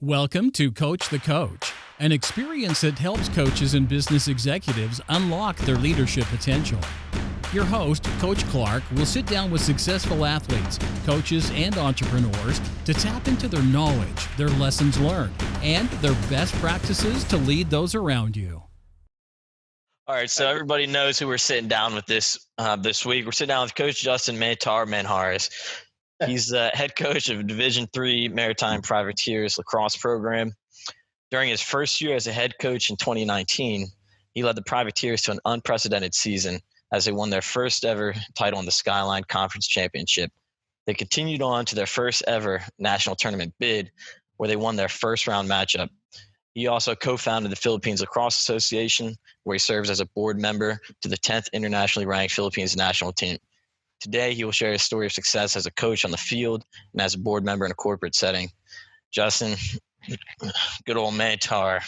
Welcome to Coach the Coach, an experience that helps coaches and business executives unlock their leadership potential. Your host, Coach Clark, will sit down with successful athletes, coaches, and entrepreneurs to tap into their knowledge, their lessons learned, and their best practices to lead those around you. All right, so everybody knows who we're sitting down with this week. We're sitting down with Coach Justin Manjares. He's the head coach of Division III Maritime Privateers lacrosse program. During his first year as a head coach in 2019, he led the Privateers to an unprecedented season as they won their first ever title in the Skyline Conference Championship. They continued on to their first ever national tournament bid, where they won their first round matchup. He also co-founded the Philippines Lacrosse Association, where he serves as a board member to the 10th internationally ranked Philippines national team. Today, he will share his story of success as a coach on the field and as a board member in a corporate setting. Justin, good old Mantar,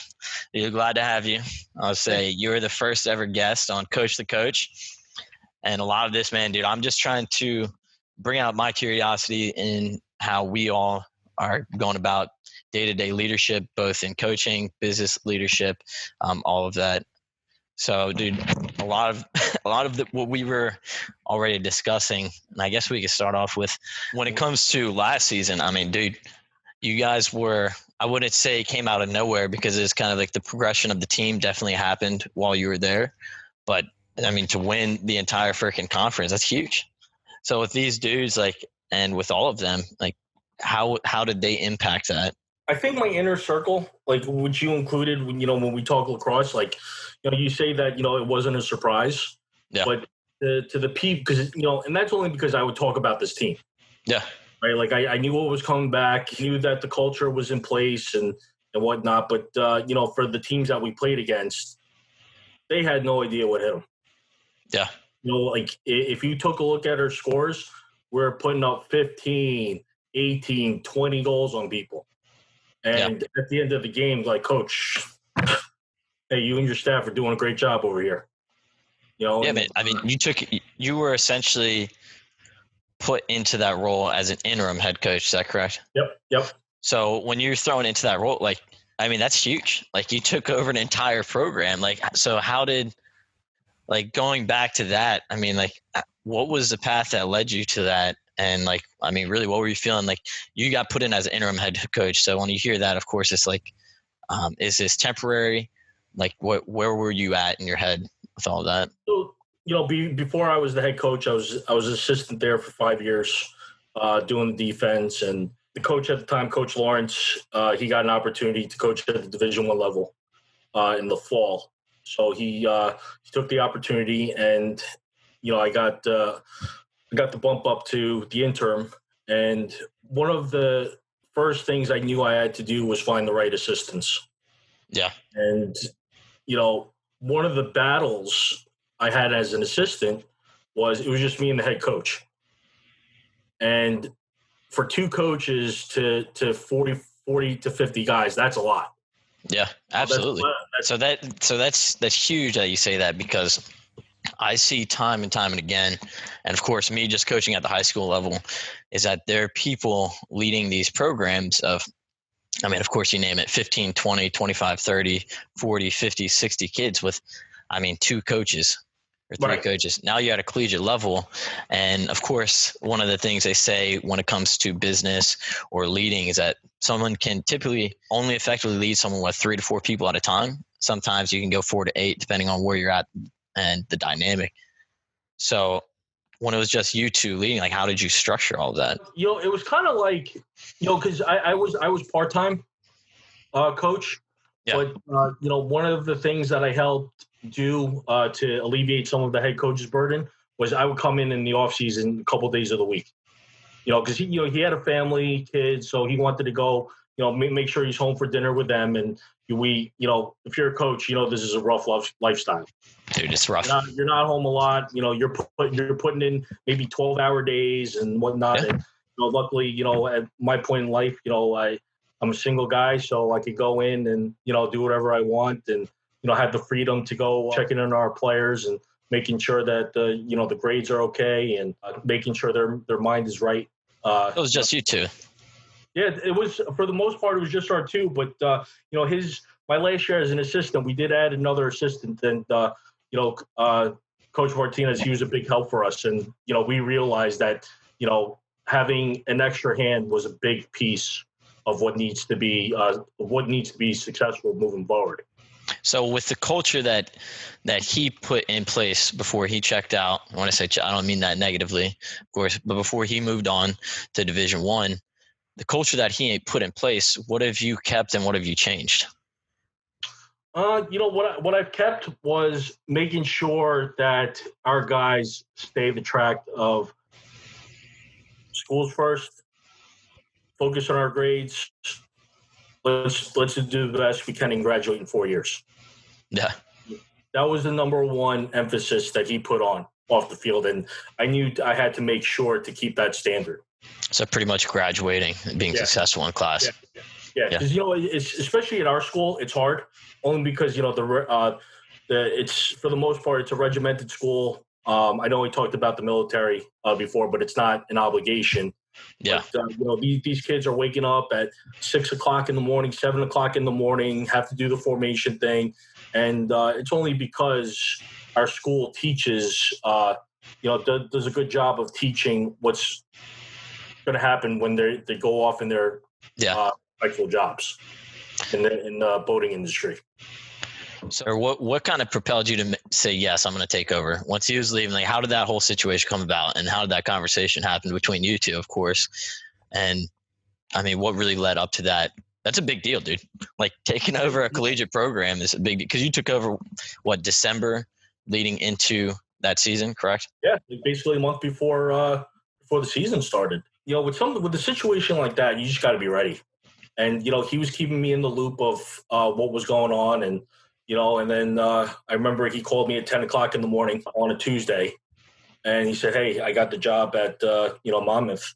you're glad to have you. I'll say you're the first ever guest on Coach the Coach. And a lot of this, man, dude, I'm just trying to bring out my curiosity in how we all are going about day-to-day leadership, both in coaching, business leadership, all of that. So, dude, a lot of what we were already discussing, and I guess we could start off with when it comes to last season. I mean, dude, you guys were, I wouldn't say came out of nowhere, because it's kind of like the progression of the team definitely happened while you were there. But I mean, to win the entire freaking conference, that's huge. So with these dudes, like, and with all of them, like, how did they impact that? I think my inner circle, like which you included, when we talk lacrosse, like, you say that, it wasn't a surprise, Yeah. But to the people, because, and that's only because I would talk about this team. Yeah. Right. Like I knew what was coming back, knew that the culture was in place and whatnot. But, for the teams that we played against, they had no idea what hit them. Yeah. Like if you took a look at our scores, we're putting up 15, 18, 20 goals on people. And At the end of the game, like, Coach, hey, you and your staff are doing a great job over here. Yeah, but I mean, you were essentially put into that role as an interim head coach. Is that correct? Yep. So when you're thrown into that role, like, I mean, that's huge. Like, you took over an entire program. Like, so how did, like, going back to that, I mean, like, what was the path that led you to that? And, like, I mean, really, what were you feeling? Like, you got put in as an interim head coach. So when you hear that, of course, it's like, is this temporary? Like, where were you at in your head with all that? So, before I was the head coach, I was assistant there for 5 years, doing the defense. And the coach at the time, Coach Lawrence, he got an opportunity to coach at the Division I level in the fall. So he took the opportunity, and I got the bump up to the interim. And one of the first things I knew I had to do was find the right assistants. Yeah. And, one of the battles I had as an assistant was it was just me and the head coach. And for two coaches to 40 to 50 guys, that's a lot. Yeah, absolutely. So that's huge that you say that, because I see time and again, and of course me just coaching at the high school level, is that there are people leading these programs of, I mean, of course you name it, 15, 20, 25, 30, 40, 50, 60 kids with, I mean, two coaches or three coaches. Now you're at a collegiate level. And of course, one of the things they say when it comes to business or leading is that someone can typically only effectively lead someone with 3 to 4 people at a time. Sometimes you can go 4 to 8, depending on where you're at and the dynamic. So when it was just you two leading, like, how did you structure all of that? It was kind of like, because I was part-time coach. Yeah. But, one of the things that I helped do to alleviate some of the head coach's burden was I would come in the off season a couple of days of the week, because he had a family, kids, so he wanted to go, make sure he's home for dinner with them. And if you're a coach, this is a rough lifestyle. Dude, it's rough. You're not home a lot. You're putting in maybe 12-hour days and whatnot. Yeah. And luckily, at my point in life, I'm a single guy, so I could go in and do whatever I want, and have the freedom to go checking in on our players and making sure that the grades are okay, and making sure their mind is right. It was just you two. Yeah, it was for the most part. It was just our two, but my last year as an assistant, we did add another assistant, and Coach Martinez, he was a big help for us, and we realized that having an extra hand was a big piece of what needs to be successful moving forward. So with the culture that he put in place before he checked out, when I say I don't mean that negatively, of course, but before he moved on to Division I, the culture that he put in place, what have you kept and what have you changed? What I've kept was making sure that our guys stay the track of schools first, focus on our grades. Let's do the best we can and graduate in 4 years. Yeah. That was the number one emphasis that he put on off the field, and I knew I had to make sure to keep that standard. So pretty much graduating and being successful in class. Yeah, because it's especially at our school, it's hard only because it's for the most part it's a regimented school. I know we talked about the military before, but it's not an obligation. Yeah. But, these kids are waking up at 6 o'clock in the morning, 7 o'clock in the morning, have to do the formation thing, and it's only because our school teaches, does a good job of teaching what's going to happen when they go off in their rightful jobs in the boating industry. So what kind of propelled you to say, yes, I'm going to take over? Once he was leaving, like, how did that whole situation come about, and how did that conversation happen between you two, of course? And I mean, what really led up to that? That's a big deal, dude. Like, taking over a collegiate program is a big deal, because you took over December leading into that season, correct? Yeah, basically a month before the season started. With a situation like that, you just got to be ready. And he was keeping me in the loop of what was going on, and and then I remember he called me at 10 o'clock in the morning on a Tuesday, and he said, "Hey, I got the job at Monmouth.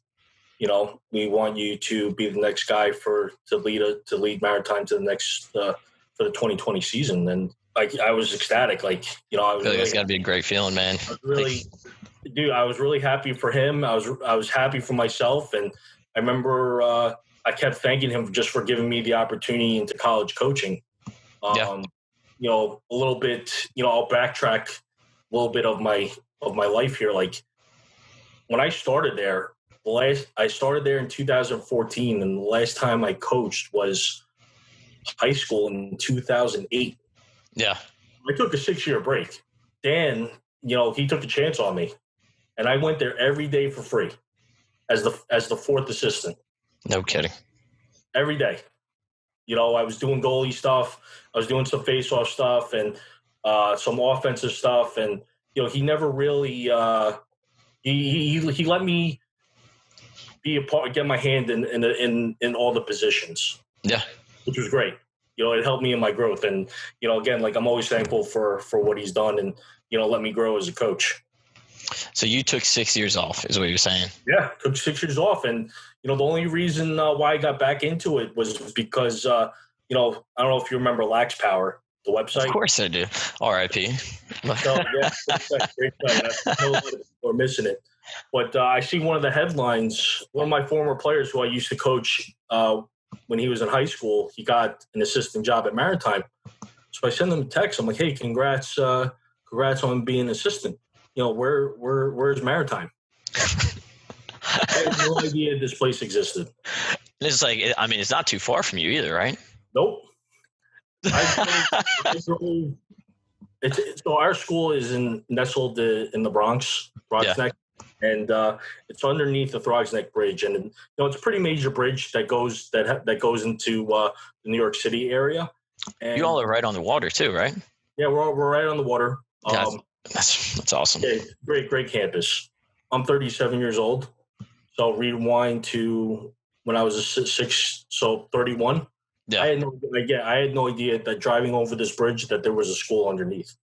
We want you to be the next guy to lead Maritime to the next for the 2020 season." And I was ecstatic. I was really, it's got to be a great feeling, man. I was really happy for him. I was happy for myself, and I remember I kept thanking him just for giving me the opportunity into college coaching. A little bit. I'll backtrack a little bit of my life here. Like, when I started there, I started there in 2014, and the last time I coached was high school in 2008. Yeah, I took a 6-year break. Dan, he took a chance on me, and I went there every day for free as the fourth assistant. No kidding. Every day. I was doing goalie stuff. I was doing some face-off stuff and some offensive stuff. And, he never really he let me be a part, get my hand in all the positions. Yeah. Which was great. It helped me in my growth. And, again, I'm always thankful for what he's done and, let me grow as a coach. So you took 6 years off, is what you're saying? Yeah, took 6 years off. And, the only reason why I got back into it was because, I don't know if you remember Lax Power, the website. Of course I do. R.I.P. So, yeah, great site. I know a lot of people are missing it. But I see one of the headlines, one of my former players who I used to coach when he was in high school, he got an assistant job at Maritime. So I send him a text. I'm like, "Hey, congrats on being an assistant. Where's Maritime?" I had no idea this place existed. It's it's not too far from you either, right? Nope. So our school is nestled in the Bronx Neck, and it's underneath the Throgs Neck Bridge, and it's a pretty major bridge that goes into the New York City area. And you all are right on the water too, right? Yeah, we're right on the water. That's awesome. Yeah, great campus. I'm 37 years old, so rewind to when I was 31. Yeah. I had no idea that driving over this bridge that there was a school underneath.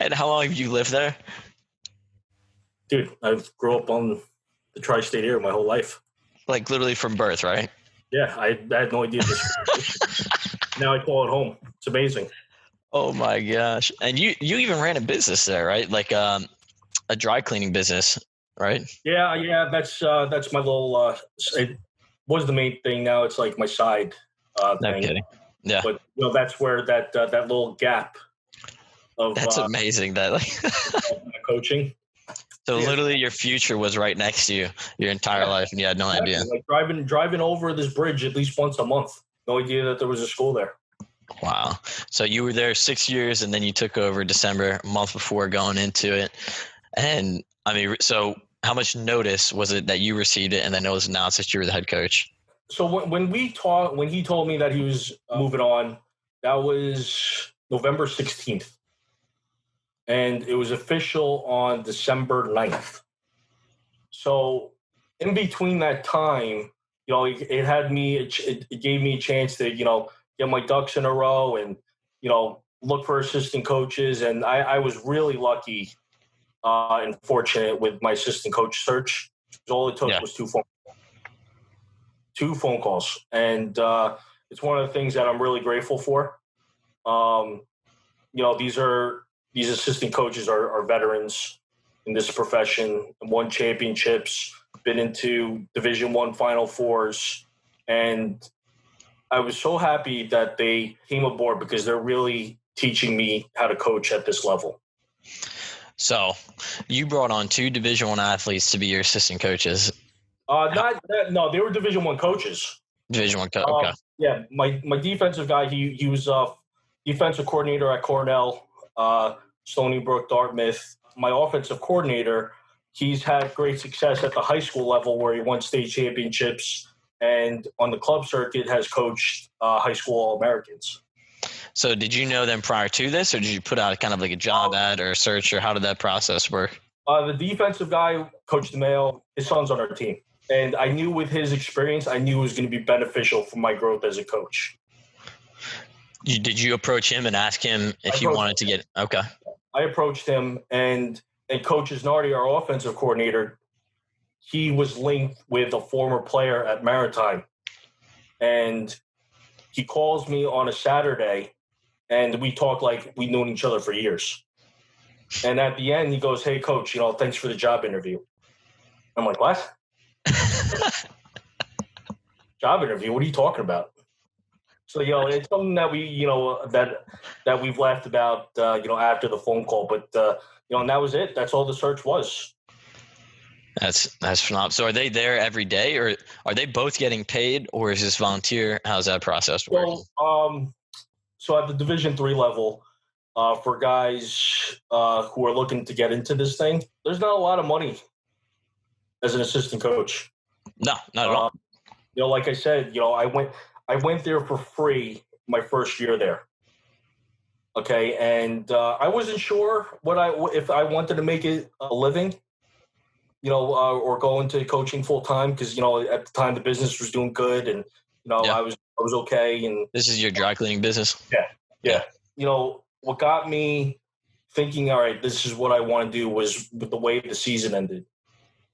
And how long have you lived there? Dude, I've grew up on the tri-state area my whole life. Like literally from birth, right? Yeah, I had no idea this. Now I call it home. It's amazing. Oh my gosh. And you even ran a business there, right? Like a dry cleaning business. right? Yeah. That's my little. It was the main thing. Now it's like my side No thing. kidding. Yeah. But that's where that little gap of That's amazing. That like, coaching. so Yeah. literally your future was right next to you your entire life, and you had no idea. Like driving over this bridge at least once a month. No idea that there was a school there. Wow. So you were there 6 years, and then you took over December, a month before going into it. And I mean, so how much notice was it that you received it, and then it was announced that you were the head coach? So when he told me that he was moving on, that was November 16th. And it was official on December 9th. So in between that time, it gave me a chance to, get my ducks in a row and, look for assistant coaches. And I was really lucky and fortunate with my assistant coach search. All it took was two phone calls. And it's one of the things that I'm really grateful for. These assistant coaches are veterans in this profession, won championships, been into Division I Final Fours, and I was so happy that they came aboard because they're really teaching me how to coach at this level. So you brought on 2 Division I athletes to be your assistant coaches. No, they were Division I coaches. Division I coach. Okay. Yeah, my defensive guy, he was defensive coordinator at Cornell, Stony Brook, Dartmouth. My offensive coordinator, he's had great success at the high school level where he won state championships, and on the club circuit has coached high school All-Americans. So did you know them prior to this, or did you put out kind of like a job ad or a search, or how did that process work? The defensive guy, Coach DeMayo, his son's on our team. And I knew with his experience, I knew it was going to be beneficial for my growth as a coach. Did you approach him and ask him if you wanted to get – okay. I approached him, and Coach Isnardi, our offensive coordinator, he was linked with a former player at Maritime. And he calls me on a Saturday, and we talk like we've known each other for years. And at the end, he goes, "Hey, Coach, thanks for the job interview." I'm like, "What? Job interview? What are you talking about?" So, it's something that we, that we've laughed about, after the phone call. But, and that was it. That's all the search was. That's phenomenal. So are they there every day, or are they both getting paid, or is this volunteer? How's that process work? So at the Division III level, for guys who are looking to get into this thing, there's not a lot of money as an assistant coach. No, not at all. Like I said, I went there for free my first year there. Okay, and I wasn't sure if I wanted to make it a living, or go into coaching full time because at the time the business was doing good and I was okay. And this is your dry cleaning business. Yeah. What got me thinking, all right, this is what I want to do was with the way the season ended.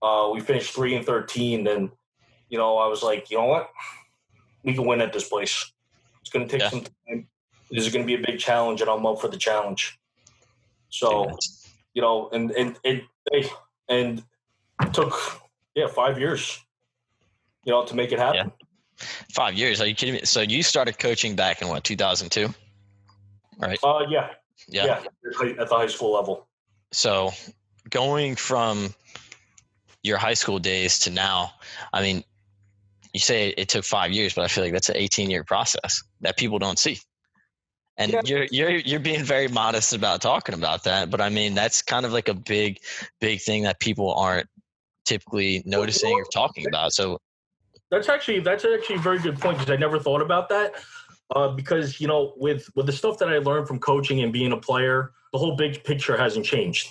We finished 3-13, and I was like, you know what? We can win at this place. It's going to take some time. This is going to be a big challenge, and I'm up for the challenge. So, and it took 5 years, to make it happen. Yeah. 5 years? Are you kidding me? So you started coaching back in 2002? Right. Yeah. At the high school level. So going from your high school days to now, I mean, you say it took 5 years, but I feel like that's an 18-year process that people don't see. And you're being very modest about talking about that, but I mean that's kind of like a big thing that people aren't typically noticing or talking about. So that's actually a very good point because I never thought about that. Because with the stuff that I learned from coaching and being a player, the whole big picture hasn't changed.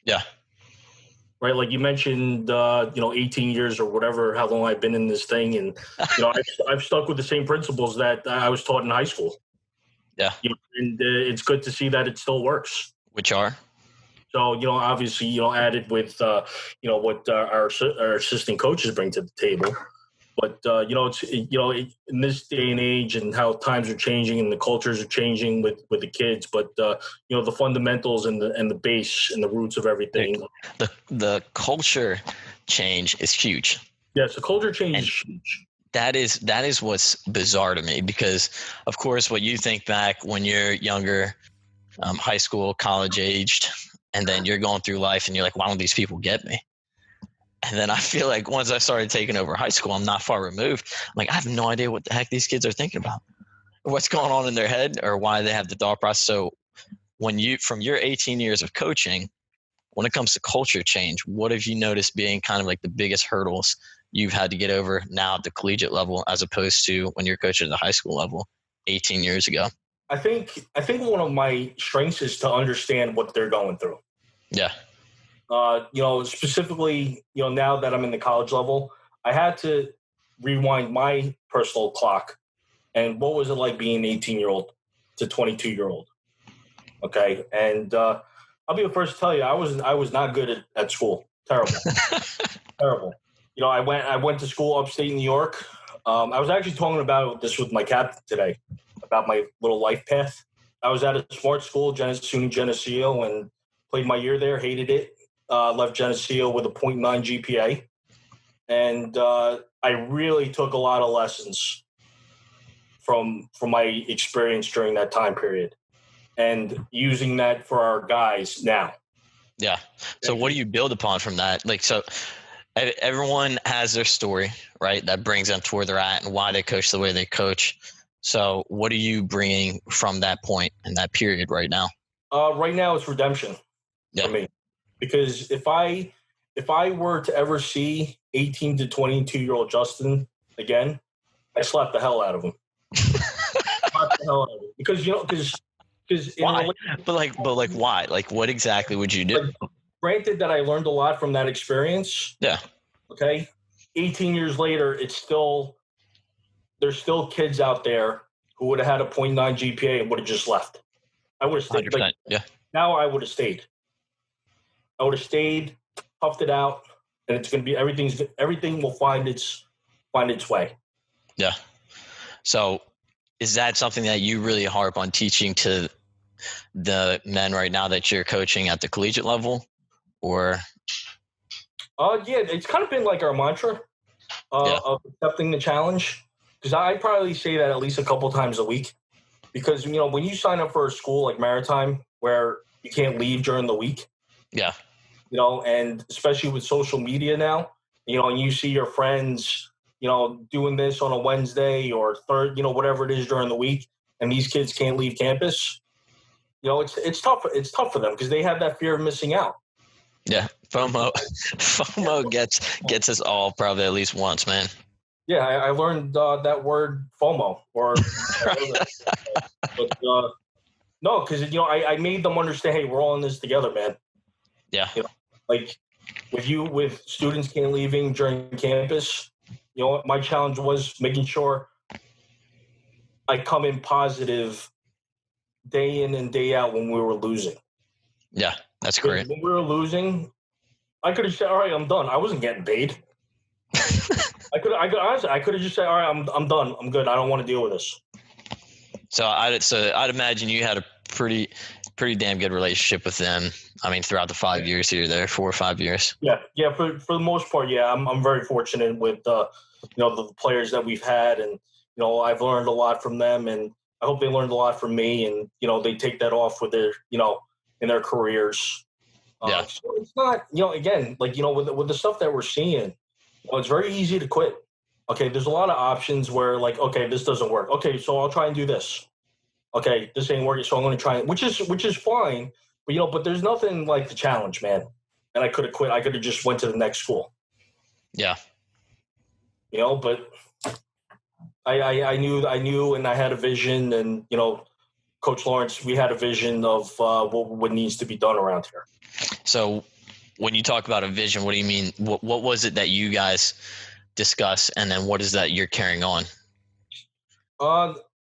Yeah. Right, like you mentioned, 18 years or whatever, how long I've been in this thing, and I've stuck with the same principles that I was taught in high school. Yeah, and it's good to see that it still works. Which are? So added with what our assistant coaches bring to the table, But in this day and age, and how times are changing and the cultures are changing with the kids. But the fundamentals and the base and the roots of everything. The culture change is huge. Yes, the culture change is huge. That is what's bizarre to me, because of course what you think back when you're younger, high school, college aged, and then you're going through life and you're like, why don't these people get me? And then I feel like once I started taking over high school, I'm not far removed. I'm like, I have no idea what the heck these kids are thinking about, what's going on in their head, or why they have the thought process. So from your 18 years of coaching, when it comes to culture change, what have you noticed being kind of like the biggest hurdles you've had to get over now at the collegiate level, as opposed to when you're coaching at the high school level 18 years ago? I think one of my strengths is to understand what they're going through. Yeah. Specifically, now that I'm in the college level, I had to rewind my personal clock. And what was it like being an 18-year-old to 22-year-old? Okay. And I'll be the first to tell you, I was not good at school. Terrible. Terrible. I went to school upstate New York. I was actually talking about this with my captain today, about my little life path. I was at a smart school, SUNY Geneseo, and played my year there, hated it. Left Geneseo with a 0.9 GPA. And I really took a lot of lessons from my experience during that time period, and using that for our guys now. Yeah. So what do you build upon from that? Like, so everyone has their story, right? That brings them to where they're at and why they coach the way they coach. So what are you bringing from that point in that period right now? Right now it's redemption for me. Because if I were to ever see 18 to 22-year-old Justin again, I slap the hell out of him. Slap the hell out of him. Because why? But why? Like, what exactly would you do? Granted that I learned a lot from that experience. Yeah. Okay. 18 years later, there's still kids out there who would have had a 0.9 GPA and would have just left. I would have stayed. 100%, yeah. Now I would have stayed. I would have stayed, toughed it out, and it's going to be everything will find its way. Yeah. So is that something that you really harp on teaching to the men right now that you're coaching at the collegiate level, or? Yeah, it's kind of been like our mantra of accepting the challenge, because I probably say that at least a couple times a week, because when you sign up for a school like Maritime where you can't leave during the week. Yeah. And especially with social media now, and you see your friends, doing this on a Wednesday or third, whatever it is during the week, and these kids can't leave campus. It's tough. It's tough for them because they have that fear of missing out. Yeah, FOMO gets us all probably at least once, man. Yeah, I learned that word FOMO, but no, because I made them understand. Hey, we're all in this together, man. Yeah. Like with students can't leaving during campus, my challenge was making sure I come in positive day in and day out when we were losing. Yeah, that's great. When we were losing, I could have said, all right, I'm done. I wasn't getting paid. I could have just said, all right, I'm done. I'm good. I don't want to deal with this. So I'd imagine you had a pretty damn good relationship with them. I mean, throughout the 5 years here, there 4 or 5 years. Yeah. For the most part, yeah. I'm very fortunate with the players that we've had, and I've learned a lot from them, and I hope they learned a lot from me, and they take that off with their in their careers. Yeah. So it's not again, like with the stuff that we're seeing, it's very easy to quit. Okay, there's a lot of options where like, okay, this doesn't work. Okay, so I'll try and do this. Okay, this ain't working, so I'm going to try it, which is fine. But but there's nothing like the challenge, man. And I could have quit. I could have just went to the next school. Yeah. But I knew, and I had a vision, and Coach Lawrence, we had a vision of what needs to be done around here. So, when you talk about a vision, what do you mean? What was it that you guys discuss, and then what is that you're carrying on?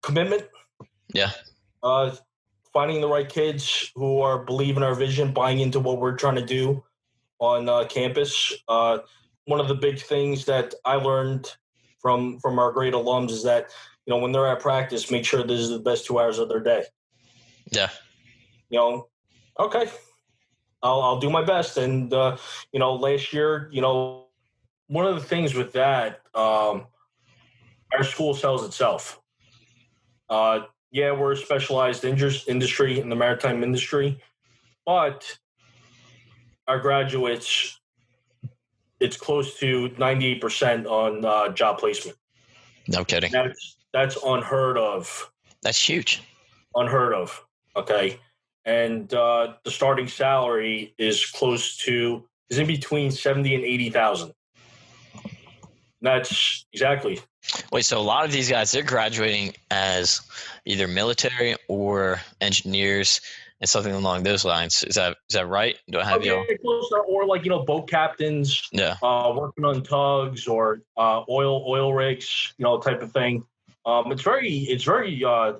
Commitment. Yeah. Finding the right kids who are believing our vision, buying into what we're trying to do on campus. One of the big things that I learned from our great alums is that, when they're at practice, make sure this is the best 2 hours of their day. Yeah. Okay, I'll do my best. And, last year, one of the things with that, our school sells itself. We're a specialized industry in the maritime industry, but our graduates, it's close to 98% on job placement. No kidding. That's unheard of. That's huge. Unheard of. Okay. And the starting salary is in between 70 and 80,000. That's exactly. Wait, so a lot of these guys, they're graduating as either military or engineers and something along those lines. Is that right? Do I have you? Or like, boat captains, working on tugs or oil rigs, type of thing. It's very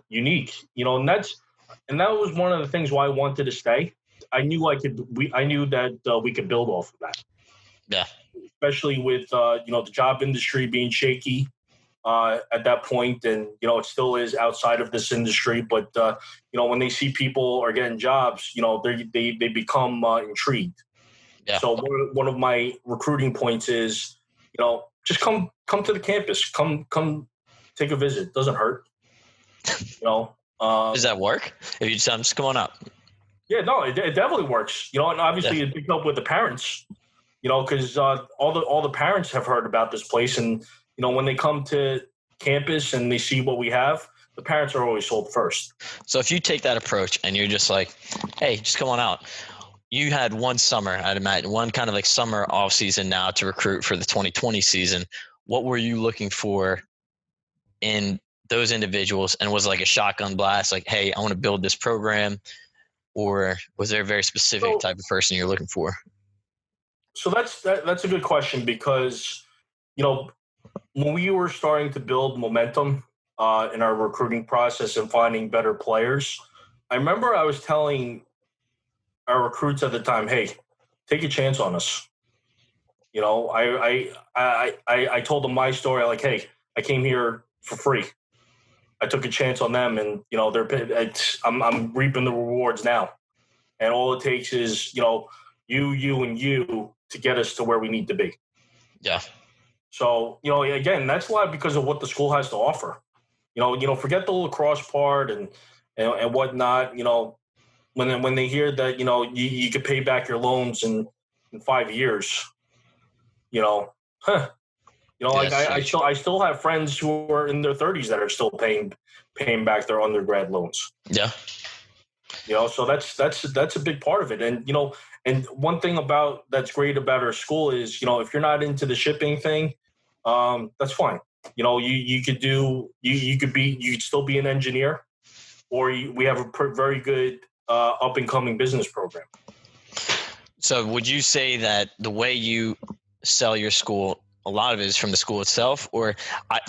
unique, and that was one of the things why I wanted to stay. I knew that we could build off of that. Yeah. Especially with the job industry being shaky at that point, and it still is outside of this industry. But when they see people are getting jobs, they become intrigued. Yeah. So one of my recruiting points is, just come to the campus, come take a visit. Doesn't hurt. Does that work? If you just come on up. Yeah, no, it definitely works. And obviously it picked up with the parents. Because all the parents have heard about this place, and when they come to campus and they see what we have, the parents are always sold first. So if you take that approach and you're just like, hey, just come on out. You had one summer, I'd imagine, one kind of like summer off season now to recruit for the 2020 season. What were you looking for in those individuals? And was it like a shotgun blast, like, hey, I want to build this program? Or was there a very specific type of person you're looking for? So that's a good question, because, when we were starting to build momentum in our recruiting process and finding better players, I remember I was telling our recruits at the time, hey, take a chance on us. I told them my story, like, hey, I came here for free. I took a chance on them, and I'm reaping the rewards now. And all it takes is you and you to get us to where we need to be. Yeah. So again, that's a lot because of what the school has to offer. Forget the lacrosse part and whatnot. When they hear that you could pay back your loans in 5 years, I still have friends who are in their 30s that are still paying back their undergrad loans. Yeah. So that's a big part of it. And one thing that's great about our school is, if you're not into the shipping thing, that's fine. You could still be an engineer, or we have a very good up and coming business program. So would you say that the way you sell your school, a lot of it is from the school itself? Or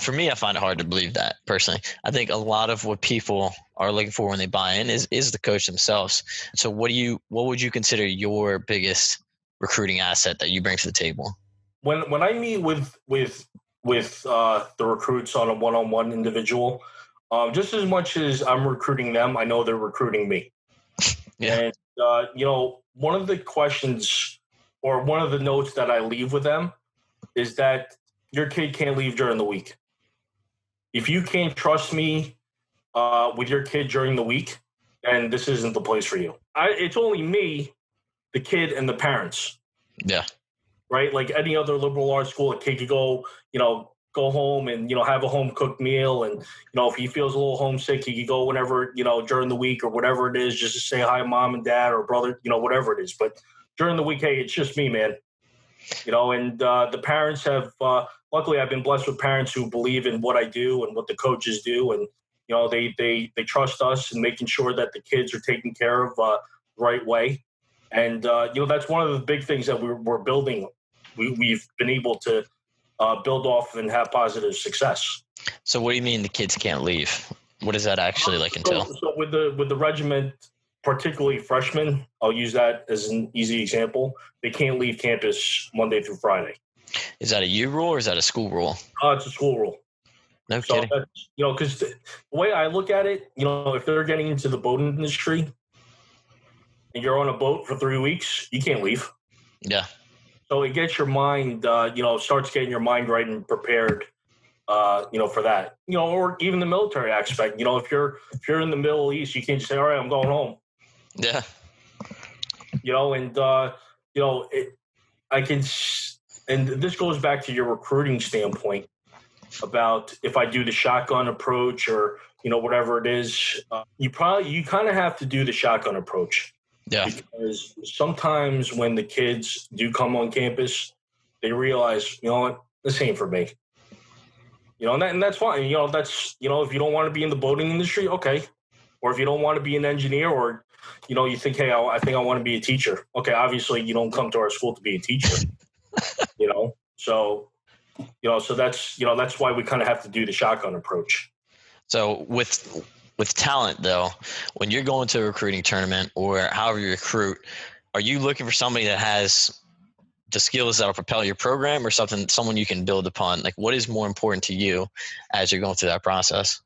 for me, I find it hard to believe that personally. I think a lot of what people are looking for when they buy in is the coach themselves. So what would you consider your biggest recruiting asset that you bring to the table? When I meet with the recruits on a one-on-one individual, just as much as I'm recruiting them, I know they're recruiting me. Yeah. And one of the questions or one of the notes that I leave with them is that your kid can't leave during the week. If you can't trust me with your kid during the week, then this isn't the place for you. It's only me, the kid, and the parents. Yeah. Right? Like any other liberal arts school, a kid could go home and, have a home cooked meal. And, if he feels a little homesick, he could go whenever, during the week or whatever it is, just to say hi, mom and dad or brother, whatever it is. But during the week, hey, it's just me, man. And the parents have, luckily I've been blessed with parents who believe in what I do and what the coaches do. And, they trust us in making sure that the kids are taken care of the right way. And, that's one of the big things that we're building. We've been able to build off and have positive success. So what do you mean the kids can't leave? What does that actually entail? So with the regiment, particularly freshmen, I'll use that as an easy example. They can't leave campus Monday through Friday. Is that a U rule or is that a school rule? It's a school rule. No So kidding. that's, because the way I look at it, if they're getting into the boating industry and you're on a boat for 3 weeks, you can't leave. Yeah. So it gets your mind, starts getting your mind right and prepared, for that, or even the military aspect. If you're in the Middle East, you can't just say, all right, I'm going home. Yeah. And this goes back to your recruiting standpoint about if I do the shotgun approach or, whatever it is, you kind of have to do the shotgun approach. Yeah. Because sometimes when the kids do come on campus, they realize, what, this ain't for me. And that's fine. That's, if you don't want to be in the boating industry, okay. Or if you don't want to be an engineer or, you think, hey, I think I want to be a teacher. Okay, obviously you don't come to our school to be a teacher, So, so that's why we kind of have to do the shotgun approach. So with talent, though, when you're going to a recruiting tournament or however you recruit, are you looking for somebody that has the skills that will propel your program or someone you can build upon? Like, what is more important to you as you're going through that process?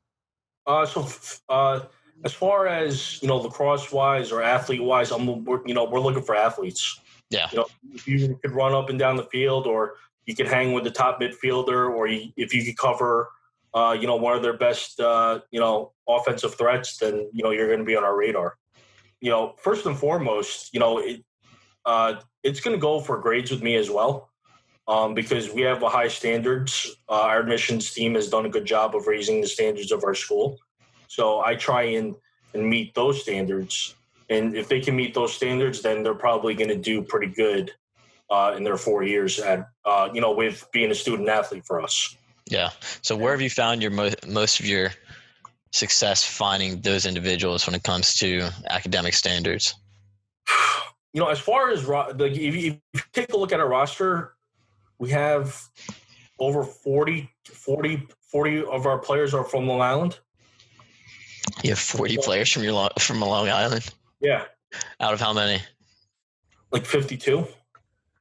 As far as, lacrosse wise or athlete wise, we're looking for athletes. Yeah. If you could run up and down the field, or you could hang with the top midfielder, or if you could cover, one of their best, offensive threats, then, you're going to be on our radar. First and foremost, it's going to go for grades with me as well, because we have a high standards. Our admissions team has done a good job of raising the standards of our school. So I try and meet those standards. And if they can meet those standards, then they're probably going to do pretty good in their 4 years at, with being a student athlete for us. Yeah. So where have you found your most of your success finding those individuals when it comes to academic standards? As far as if you take a look at our roster, we have over 40 of our players are from Long Island. You have 40 players from Long Island? Yeah. Out of how many? Like 52.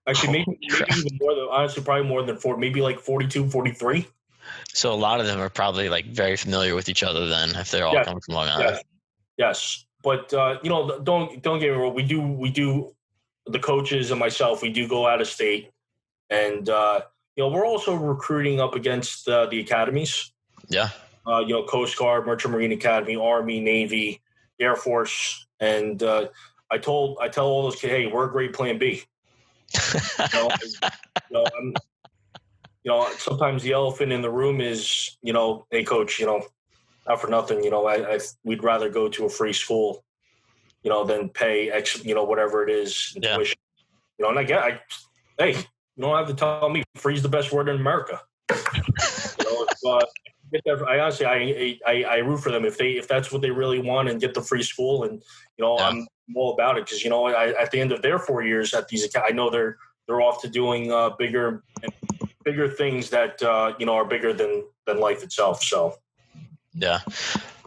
Actually, maybe even more than, honestly, probably more than 4, maybe like 42, 43. So a lot of them are probably like very familiar with each other then, if they're all coming from Long Island. Yes. But, don't get me wrong. We do, the coaches and myself, we do go out of state. And, we're also recruiting up against the academies. Yeah. Coast Guard, Merchant Marine Academy, Army, Navy, Air Force. And I tell all those kids, hey, we're a great plan B. Sometimes the elephant in the room is, hey, coach, not for nothing, we'd rather go to a free school, than pay X, whatever it is, tuition. And hey, you don't have to tell me free's the best word in America. I honestly, I root for them if that's what they really want and get the free school, and I'm all about it because at the end of their 4 years at these, I know they're off to doing bigger things that are bigger than life itself. So yeah.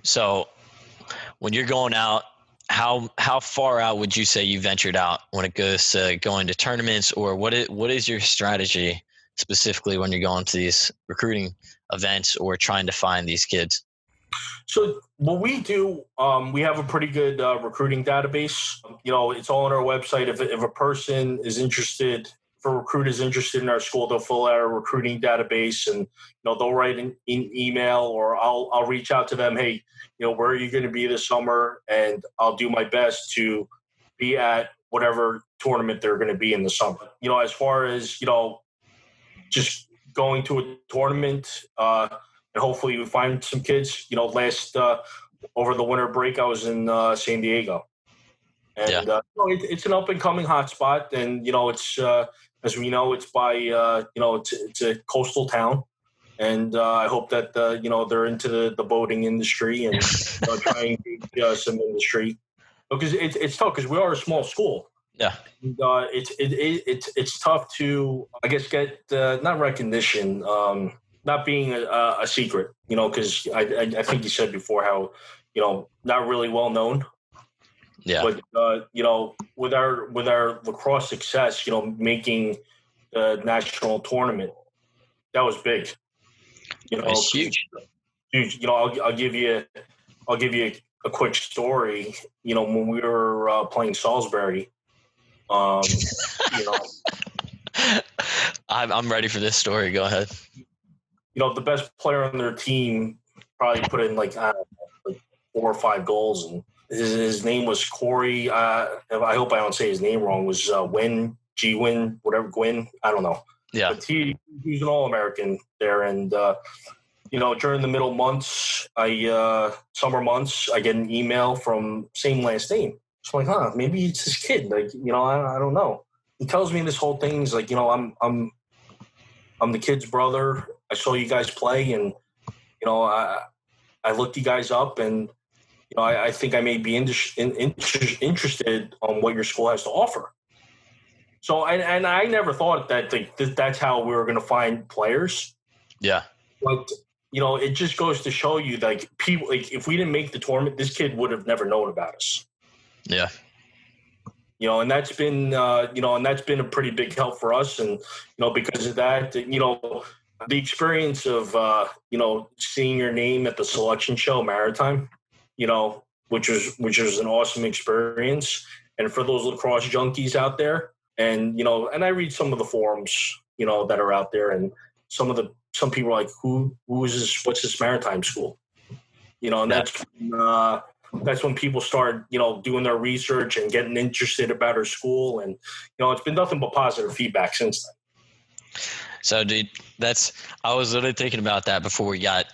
So when you're going out, how far out would you say you ventured out when it goes to going to tournaments, or what is your strategy specifically when you're going to these recruiting events or trying to find these kids? So what we do, we have a pretty good recruiting database. It's all on our website. If a person is interested, if a recruit is interested in our school, they'll fill out our recruiting database, and they'll write an email, or I'll reach out to them. Hey, where are you going to be this summer? And I'll do my best to be at whatever tournament they're going to be in the summer. As far as just going to a tournament, and hopefully we find some kids. Over the winter break, I was in San Diego, and it's an up and coming hotspot, and it's as we know, it's by it's a coastal town, and I hope that they're into the boating industry and trying to get some industry, because it's tough because we are a small school. Yeah, and, it's tough to, I guess, get not recognition, not being a secret, because I think you said before how not really well known. Yeah, but with our lacrosse success, making the national tournament. That was big. It's huge. Huge. I'll give you a quick story. When we were playing Salisbury, I'm ready for this story. Go ahead. The best player on their team probably put in like 4 or 5 goals, and his name was Corey. I hope I don't say his name wrong. Was Gwyn, whatever, Gwyn. I don't know. Yeah. But he's an All-American there, and during the middle months, summer months, I get an email from same last name. So I'm like, maybe it's this kid. Like, I don't know. He tells me this whole thing is like, I'm the kid's brother. I saw you guys play, and I looked you guys up, and I think I may be interested on what your school has to offer. So, and I never thought that that's how we were going to find players. Yeah. But it just goes to show you, like, people, like, if we didn't make the tournament, this kid would have never known about us. Yeah. And that's been a pretty big help for us. And, because of that, the experience of, seeing your name at the selection show, Maritime, which was an awesome experience. And for those lacrosse junkies out there, and, and I read some of the forums, that are out there, and some people are like, who is this? What's this Maritime school? And that's when people start, doing their research and getting interested about our school. And, it's been nothing but positive feedback since then. So, dude, I was literally thinking about that before we got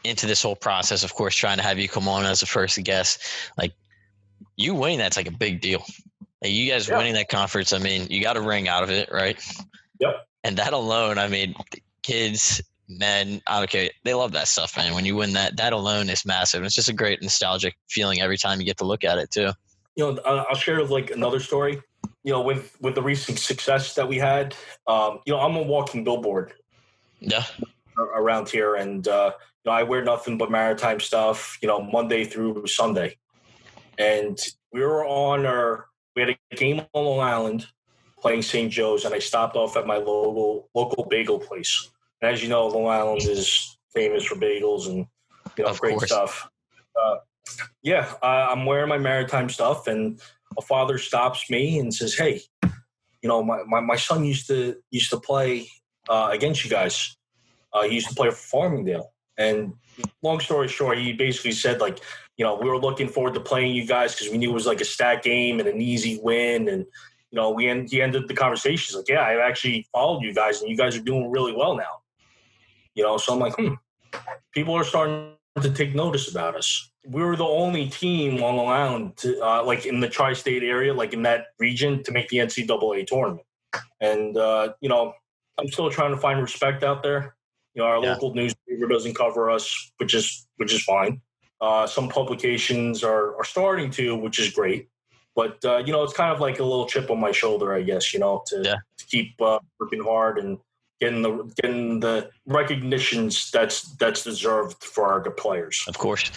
into this whole process, of course, trying to have you come on as the first guest. Like, you winning that's like a big deal. Like, you guys winning that conference, I mean, you got a ring out of it, right? Yep. And that alone, I mean, kids, men, I don't care, they love that stuff, man. When you win that alone is massive. It's just a great nostalgic feeling every time you get to look at it too. I'll share like another story. With the recent success that we had, I'm a walking billboard. Yeah. Around here, and I wear nothing but Maritime stuff, Monday through Sunday. And we had a game on Long Island playing St. Joe's, and I stopped off at my local bagel place. And as you know, Long Island is famous for bagels and great stuff. I'm wearing my Maritime stuff, and a father stops me and says, "Hey, my son used to play against you guys. He used to play for Farmingdale." And long story short, he basically said, like, we were looking forward to playing you guys because we knew it was like a stat game and an easy win. And he ended the conversation like, "Yeah, I actually followed you guys, and you guys are doing really well now." So I'm like, people are starting to take notice about us. We were the only team on Long Island to, like in the tri-state area, like in that region, to make the NCAA tournament. And, I'm still trying to find respect out there. Our local newspaper doesn't cover us, which is fine. Some publications are starting to, which is great. But, it's kind of like a little chip on my shoulder, I guess, to keep working hard and getting the recognitions that's deserved for our good players. Of course.